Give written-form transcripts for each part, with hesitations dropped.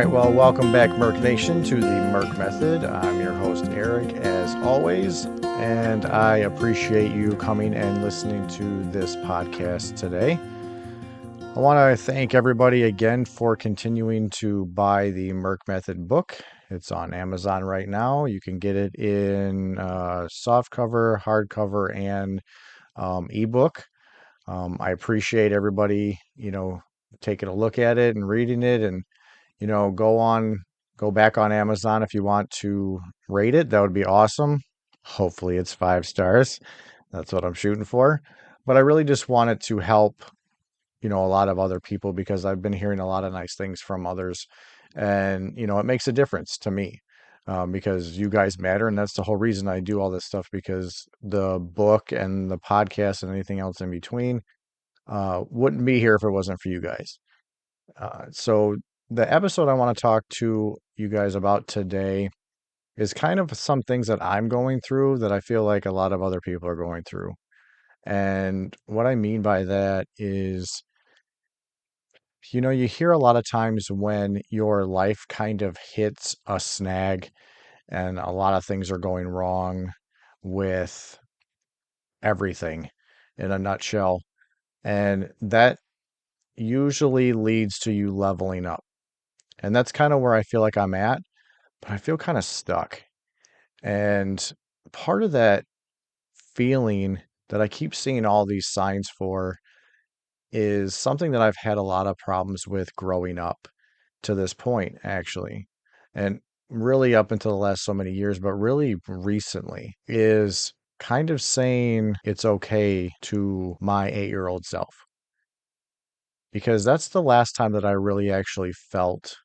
right, well, welcome back, Merc Nation, to the Merc Method. I'm your host, Eric, as always, and I appreciate you coming and listening to this podcast today. I want to thank everybody again for continuing to buy the Merc Method book. It's on Amazon right now. You can get it in softcover, hardcover, and ebook. I appreciate everybody, taking a look at it and reading it, and go back on Amazon if you want to rate it. That would be awesome. Hopefully it's 5 stars. That's what I'm shooting for. But I really just wanted to help, a lot of other people because I've been hearing a lot of nice things from others. And, it makes a difference to me because you guys matter. And that's the whole reason I do all this stuff, because the book and the podcast and anything else in between wouldn't be here if it wasn't for you guys. So the episode I want to talk to you guys about today is kind of some things that I'm going through that I feel like a lot of other people are going through. And what I mean by that is, you hear a lot of times when your life kind of hits a snag and a lot of things are going wrong with everything in a nutshell. And that usually leads to you leveling up. And that's kind of where I feel like I'm at, but I feel kind of stuck. And part of that feeling that I keep seeing all these signs for is something that I've had a lot of problems with growing up to this point, actually. And really up until the last so many years, but really recently, is kind of saying it's okay to my 8-year-old self. Because that's the last time that I really actually felt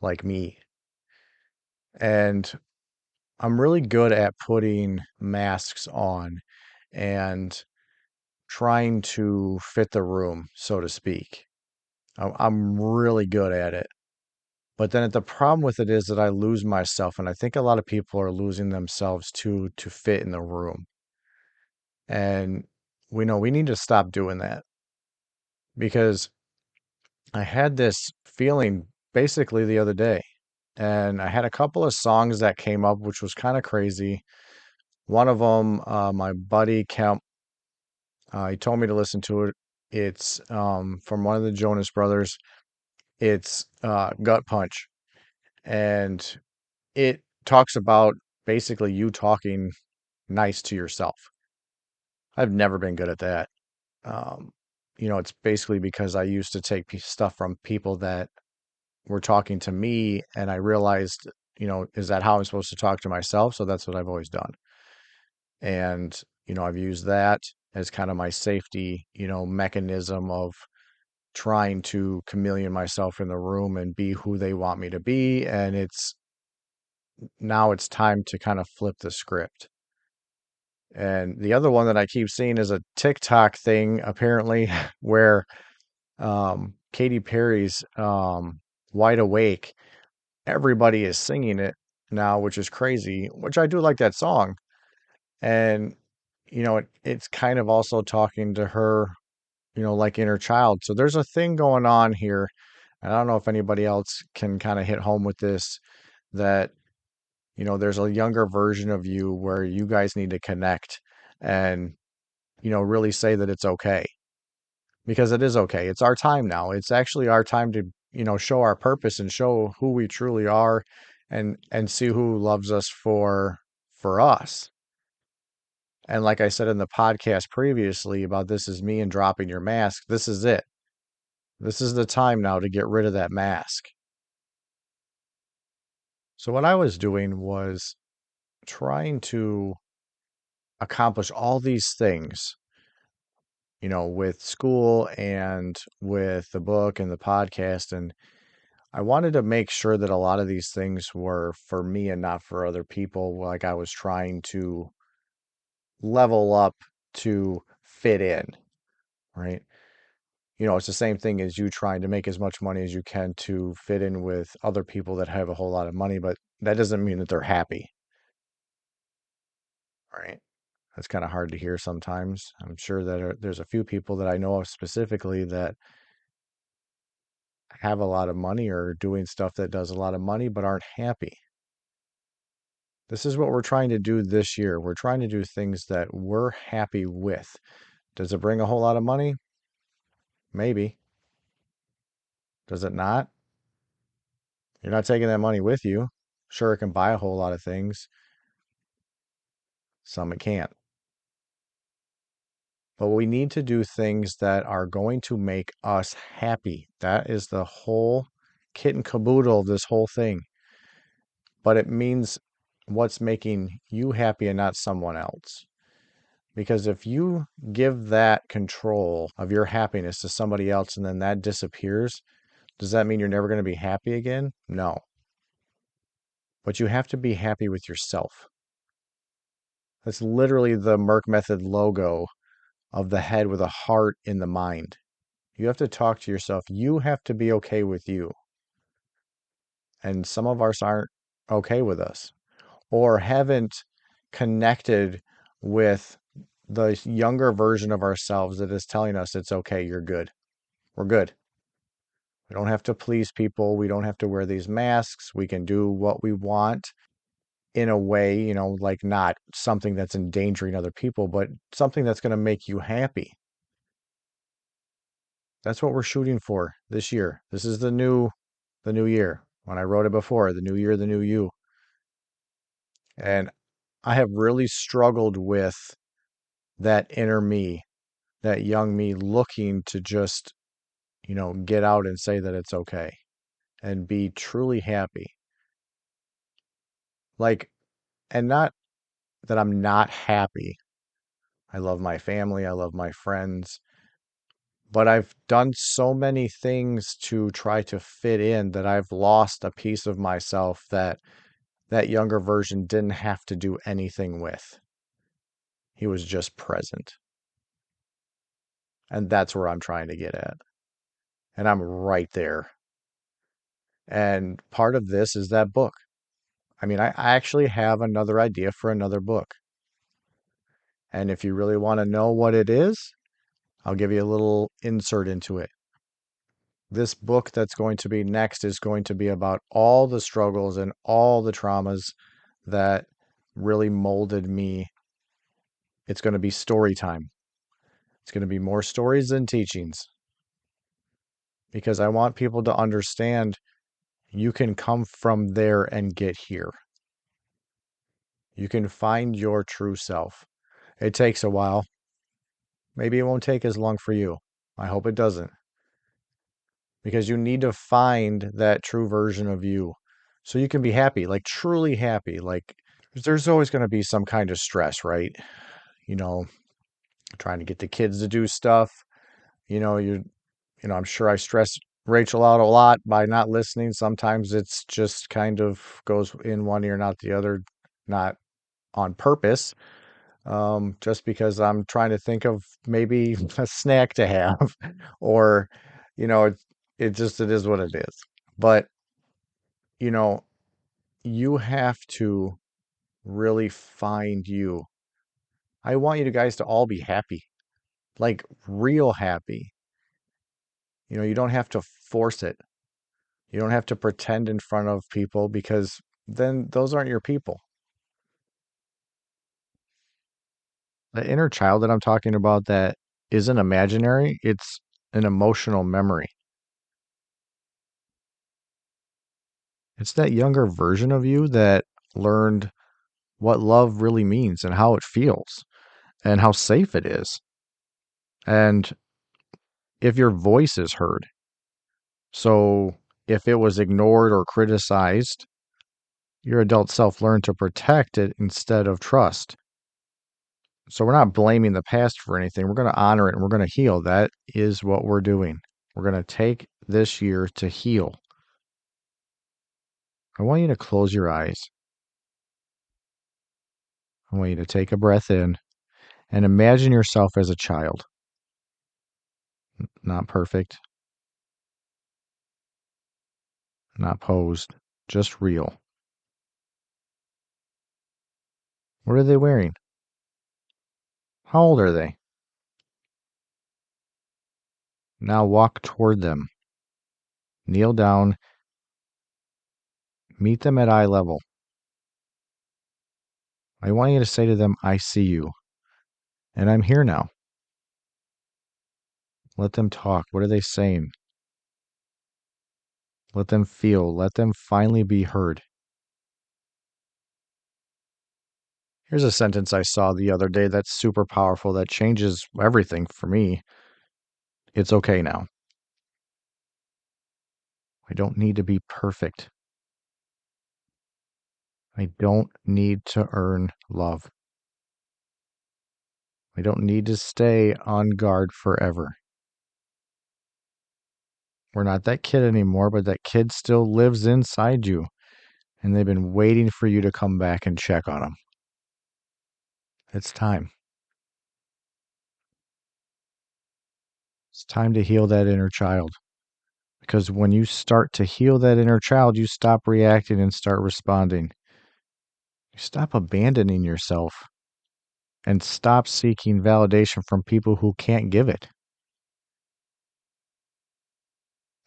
like me. And I'm really good at putting masks on and trying to fit the room, so to speak. I'm really good at it. But then the problem with it is that I lose myself, and I think a lot of people are losing themselves too to fit in the room. And we know we need to stop doing that, because I had this feeling basically the other day, and I had a couple of songs that came up, which was kind of crazy. One of them, my buddy Kemp, he told me to listen to it. It's from one of the Jonas Brothers. It's Gut Punch, and it talks about basically you talking nice to yourself. I've never been good at that. Um, it's basically because I used to take stuff from people that were talking to me, and I realized, is that how I'm supposed to talk to myself? So that's what I've always done. And, I've used that as kind of my safety, mechanism of trying to chameleon myself in the room and be who they want me to be. And now it's time to kind of flip the script. And the other one that I keep seeing is a TikTok thing, apparently, where Katy Perry's Wide Awake, everybody is singing it now, which is crazy, which I do like that song. And, it's kind of also talking to her, like inner child. So there's a thing going on here. And I don't know if anybody else can kind of hit home with this, that, there's a younger version of you where you guys need to connect and, really say that it's okay, because it is okay. It's our time now. It's actually our time to, show our purpose and show who we truly are, and see who loves us for us. And like I said in the podcast previously about this is me and dropping your mask, this is it. This is the time now to get rid of that mask. So what I was doing was trying to accomplish all these things, with school and with the book and the podcast. And I wanted to make sure that a lot of these things were for me and not for other people. Like I was trying to level up to fit in, right? It's the same thing as you trying to make as much money as you can to fit in with other people that have a whole lot of money, but that doesn't mean that they're happy, right? That's kind of hard to hear sometimes. I'm sure that there's a few people that I know of specifically that have a lot of money or doing stuff that does a lot of money but aren't happy. This is what we're trying to do this year. We're trying to do things that we're happy with. Does it bring a whole lot of money? Maybe. Does it not? You're not taking that money with you. Sure, it can buy a whole lot of things. Some it can't. But we need to do things that are going to make us happy. That is the whole kit and caboodle of this whole thing. But it means what's making you happy and not someone else. Because if you give that control of your happiness to somebody else and then that disappears, does that mean you're never going to be happy again? No. But you have to be happy with yourself. That's literally the Merck Method logo of the head with a heart in the mind. You have to talk to yourself. You have to be okay with you. And some of us aren't okay with us or haven't connected with the younger version of ourselves that is telling us it's okay, you're good. We're good. We don't have to please people. We don't have to wear these masks. We can do what we want in a way, like not something that's endangering other people, but something that's going to make you happy. That's what we're shooting for this year. This is the new year. When I wrote it before, the new year, the new you. And I have really struggled with that inner me, that young me looking to just, get out and say that it's okay and be truly happy. Like, and not that I'm not happy. I love my family. I love my friends. But I've done so many things to try to fit in that I've lost a piece of myself that younger version didn't have to do anything with. He was just present. And that's where I'm trying to get at. And I'm right there. And part of this is that book. I mean, I actually have another idea for another book. And if you really want to know what it is, I'll give you a little insert into it. This book that's going to be next is going to be about all the struggles and all the traumas that really molded me. It's going to be story time. It's going to be more stories than teachings because I want people to understand you can come from there and get here. You can find your true self. It takes a while. Maybe it won't take as long for you. I hope it doesn't. Because you need to find that true version of you so you can be happy, like truly happy. Like there's always going to be some kind of stress, right? You know, trying to get the kids to do stuff. I'm sure I stress Rachel out a lot by not listening. Sometimes it's just kind of goes in one ear, not the other, not on purpose. Just because I'm trying to think of maybe a snack to have, or, you know, it, it is what it is. But, you know, you have to really find you. I want you guys to all be happy, like real happy. You don't have to force it. You don't have to pretend in front of people because then those aren't your people. The inner child that I'm talking about that isn't imaginary, it's an emotional memory. It's that younger version of you that learned what love really means and how it feels and how safe it is. And if your voice is heard. So if it was ignored or criticized, your adult self learned to protect it instead of trust. So we're not blaming the past for anything. We're going to honor it and we're going to heal. That is what we're doing. We're going to take this year to heal. I want you to close your eyes. I want you to take a breath in and imagine yourself as a child. Not perfect, not posed, just real. What are they wearing? How old are they? Now walk toward them. Kneel down, meet them at eye level. I want you to say to them, I see you, and I'm here now. Let them talk. What are they saying? Let them feel. Let them finally be heard. Here's a sentence I saw the other day that's super powerful, that changes everything for me. It's okay now. I don't need to be perfect. I don't need to earn love. I don't need to stay on guard forever. We're not that kid anymore, but that kid still lives inside you, and they've been waiting for you to come back and check on them. It's time. It's time to heal that inner child. Because when you start to heal that inner child, you stop reacting and start responding. You stop abandoning yourself and stop seeking validation from people who can't give it.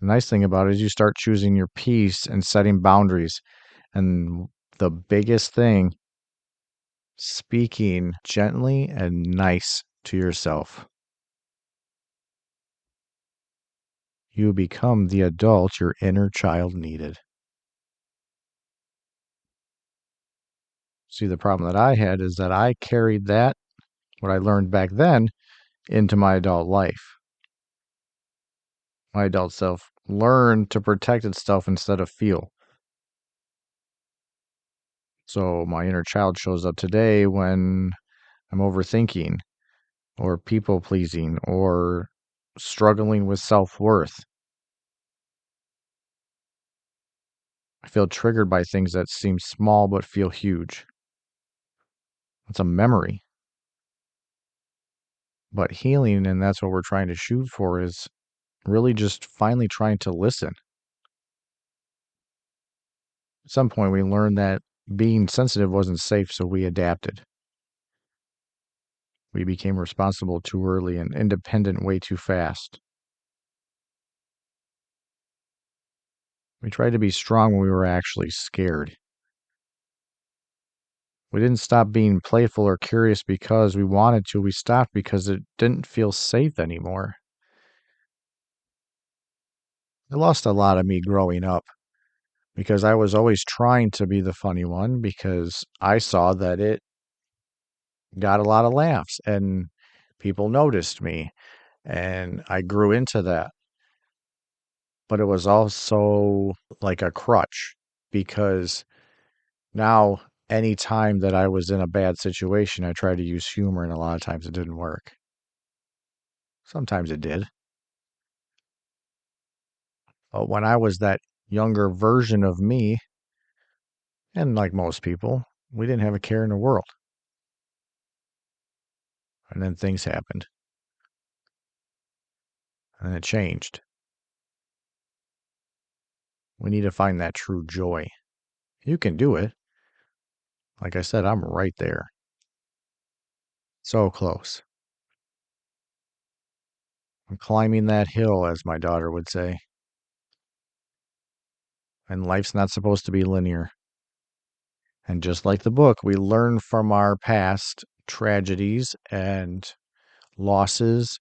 The nice thing about it is you start choosing your peace and setting boundaries. And the biggest thing, speaking gently and nice to yourself. You become the adult your inner child needed. See, the problem that I had is that I carried that, what I learned back then, into my adult life. My adult self learned to protect itself instead of feel. So my inner child shows up today when I'm overthinking or people pleasing or struggling with self-worth. I feel triggered by things that seem small but feel huge. It's a memory. But healing, and that's what we're trying to shoot for, is really just finally trying to listen. At some point, we learned that being sensitive wasn't safe, so we adapted. We became responsible too early and independent way too fast. We tried to be strong when we were actually scared. We didn't stop being playful or curious because we wanted to. We stopped because it didn't feel safe anymore. I lost a lot of me growing up because I was always trying to be the funny one because I saw that it got a lot of laughs and people noticed me and I grew into that. But it was also like a crutch because now any time that I was in a bad situation, I tried to use humor and a lot of times it didn't work. Sometimes it did. But when I was that younger version of me, and like most people, we didn't have a care in the world. And then things happened. And it changed. We need to find that true joy. You can do it. Like I said, I'm right there. So close. I'm climbing that hill, as my daughter would say. And life's not supposed to be linear. And just like the book, we learn from our past tragedies and losses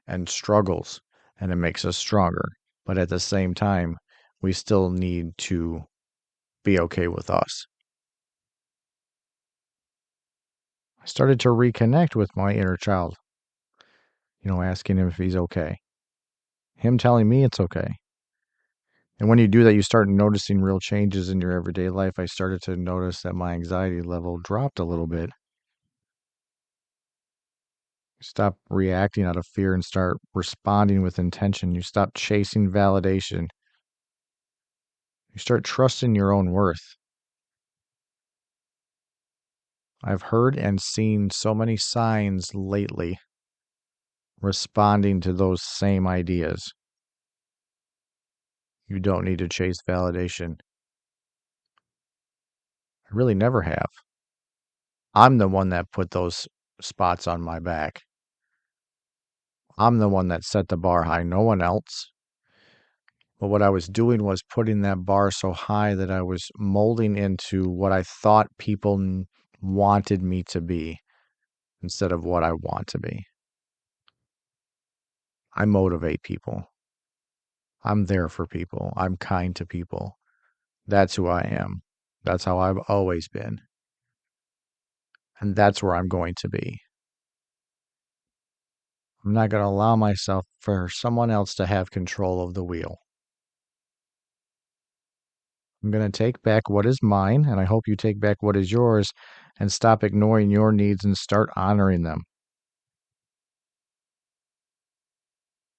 and struggles, and it makes us stronger. But at the same time, we still need to be okay with us. I started to reconnect with my inner child, asking him if he's okay, him telling me it's okay. And when you do that, you start noticing real changes in your everyday life. I started to notice that my anxiety level dropped a little bit. You stop reacting out of fear and start responding with intention. You stop chasing validation. You start trusting your own worth. I've heard and seen so many signs lately responding to those same ideas. You don't need to chase validation. I really never have. I'm the one that put those spots on my back. I'm the one that set the bar high, no one else. But what I was doing was putting that bar so high that I was molding into what I thought people wanted me to be instead of what I want to be. I motivate people. I'm there for people. I'm kind to people. That's who I am. That's how I've always been. And that's where I'm going to be. I'm not going to allow myself for someone else to have control of the wheel. I'm going to take back what is mine, and I hope you take back what is yours and stop ignoring your needs and start honoring them.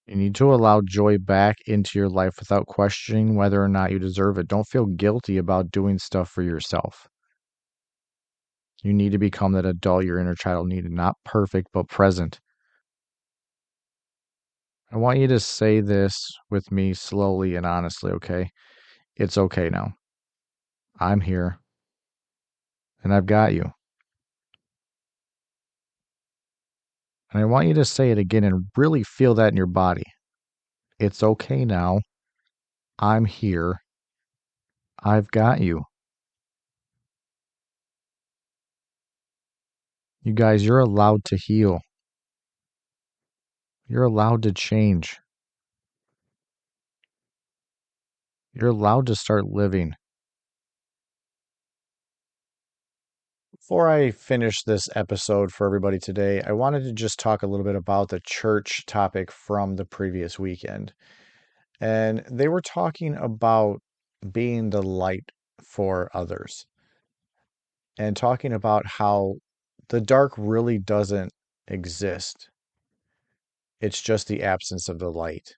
You need to allow joy back into your life without questioning whether or not you deserve it. Don't feel guilty about doing stuff for yourself. You need to become that adult your inner child needed, not perfect, but present. I want you to say this with me slowly and honestly, okay? It's okay now. I'm here, and I've got you. And I want you to say it again and really feel that in your body. It's okay now. I'm here. I've got you. You guys, you're allowed to heal. You're allowed to change. You're allowed to start living. Before I finish this episode for everybody today, I wanted to just talk a little bit about the church topic from the previous weekend. And they were talking about being the light for others and talking about how the dark really doesn't exist. It's just the absence of the light.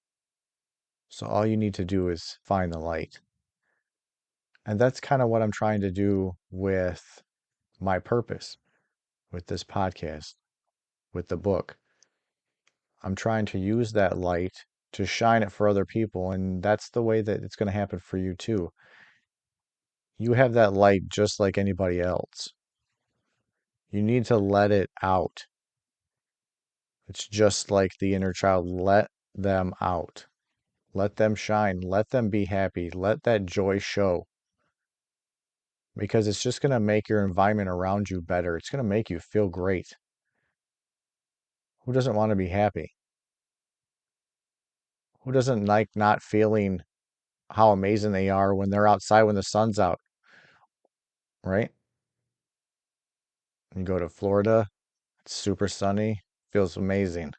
So all you need to do is find the light. And that's kind of what I'm trying to do with my purpose, with this podcast, with the book. I'm trying to use that light to shine it for other people. And that's the way that it's going to happen for you too. You have that light just like anybody else. You need to let it out. It's just like the inner child. Let them out. Let them shine. Let them be happy. Let that joy show. Because it's just going to make your environment around you better. It's going to make you feel great. Who doesn't want to be happy? Who doesn't like not feeling how amazing they are when they're outside when the sun's out, right? You go to Florida, it's super sunny, feels amazing.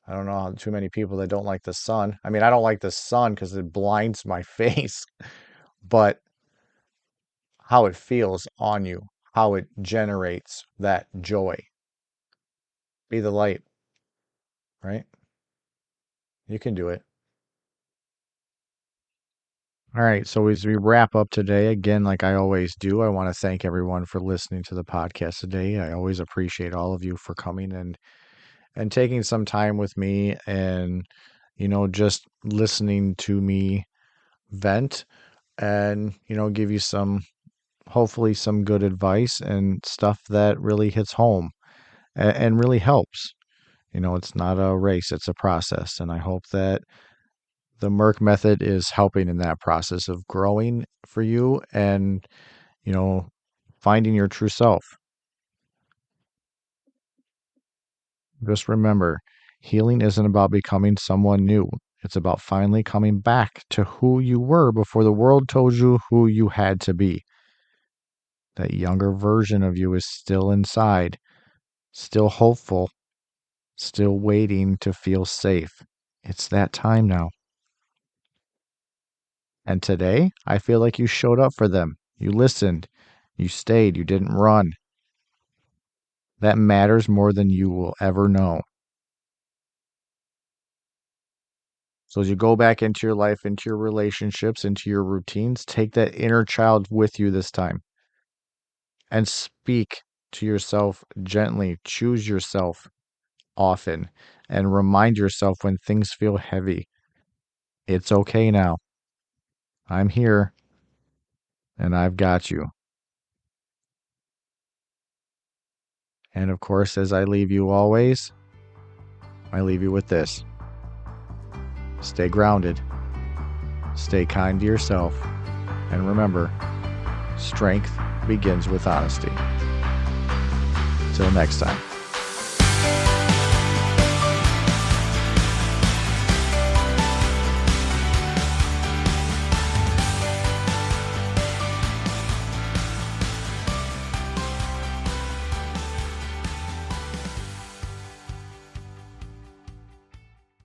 I don't know how too many people that don't like the sun. I mean, I don't like the sun because it blinds my face, but how it feels on you, how it generates that joy. Be the light, right? You can do it. All right, so as we wrap up today, again, like I always do, I want to thank everyone for listening to the podcast today. I always appreciate all of you for coming and taking some time with me and just listening to me vent and give you some hopefully some good advice and stuff that really hits home and really helps. It's not a race, it's a process, and I hope that the Merck method is helping in that process of growing for you and you know finding your true self. Just remember, healing isn't about becoming someone new. It's about finally coming back to who you were before the world told you who you had to be. That younger version of you is still inside, still hopeful, still waiting to feel safe. It's that time now. And today, I feel like you showed up for them. You listened. You stayed. You didn't run. That matters more than you will ever know. So as you go back into your life, into your relationships, into your routines, take that inner child with you this time and speak to yourself gently. Choose yourself often and remind yourself when things feel heavy. It's okay now. I'm here and I've got you. And of course, as I leave you always, I leave you with this. Stay grounded. stay kind to yourself, and remember, strength begins with honesty. Till next time.